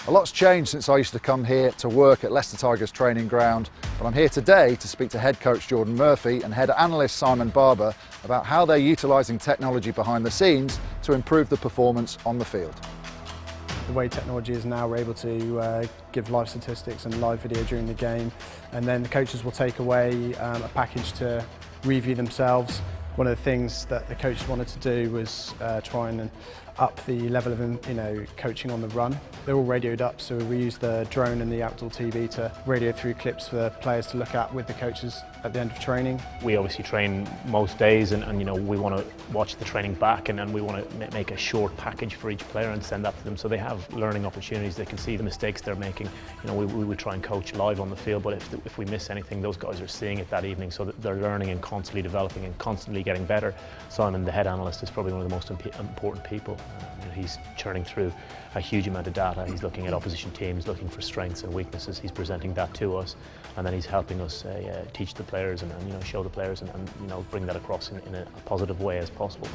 A lot's changed since I used to come here to work at Leicester Tigers training ground, but I'm here today to speak to head coach Geordan Murphy and head analyst Barbour about how they're utilising technology behind the scenes to improve the performance on the field. The way technology is now, we're able to give live statistics and live video during the game, and then the coaches will take away a package to review themselves. One of the things that the coaches wanted to do was try and up the level of coaching on the run. They're all radioed up, so we use the drone and the outdoor TV to radio through clips for players to look at with the coaches at the end of training. We obviously train most days, and we want to watch the training back, and we want to make a short package for each player and send that to them, so they have learning opportunities. They can see the mistakes they're making. We would try and coach live on the field, but if we miss anything, those guys are seeing it that evening, so that they're learning and constantly developing and constantly getting better. Simon, the head analyst, is probably one of the most important people. He's churning through a huge amount of data. He's looking at opposition teams, looking for strengths and weaknesses. He's presenting that to us, and then he's helping us teach the players and show the players and bring that across in a positive way as possible.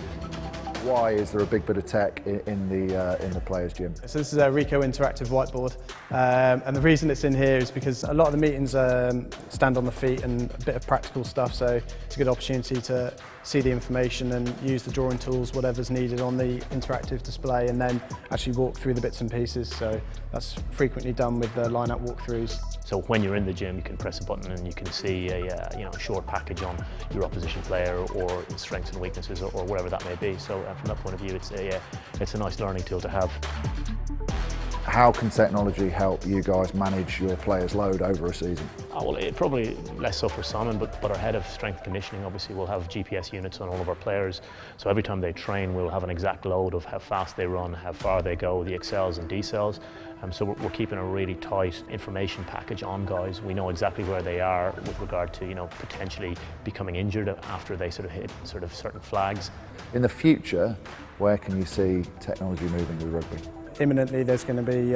Why is there a big bit of tech in the players' gym? So this is a Ricoh interactive whiteboard, and the reason it's in here is because a lot of the meetings stand on the feet and a bit of practical stuff, so it's a good opportunity to see the information and use the drawing tools, whatever's needed on the interactive display, and then actually walk through the bits and pieces. So that's frequently done with the line-out walkthroughs. So when you're in the gym, you can press a button and you can see a short package on your opposition player or strengths and weaknesses or whatever that may be. So from that point of view, it's a nice learning tool to have. How can technology help you guys manage your players' load over a season? Well, it probably less so for Simon, but our head of strength and conditioning obviously will have GPS units on all of our players. So every time they train, we'll have an exact load of how fast they run, how far they go, the accels and decels. So we're keeping a really tight information package on guys. We know exactly where they are with regard to potentially becoming injured after they hit certain flags. In the future, where can you see technology moving with rugby? Imminently, there's going to be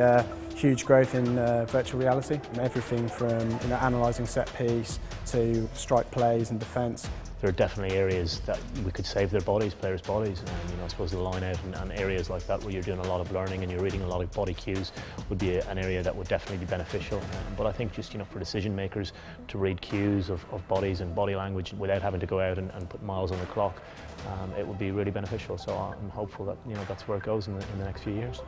huge growth in virtual reality, and everything from analysing set piece to strike plays and defence. There are definitely areas that we could save their bodies, players' bodies, and I suppose the line out and areas like that where you're doing a lot of learning and you're reading a lot of body cues would be an area that would definitely be beneficial. But I think just for decision makers to read cues of bodies and body language without having to go out and put miles on the clock, it would be really beneficial. So I'm hopeful that that's where it goes in the next few years.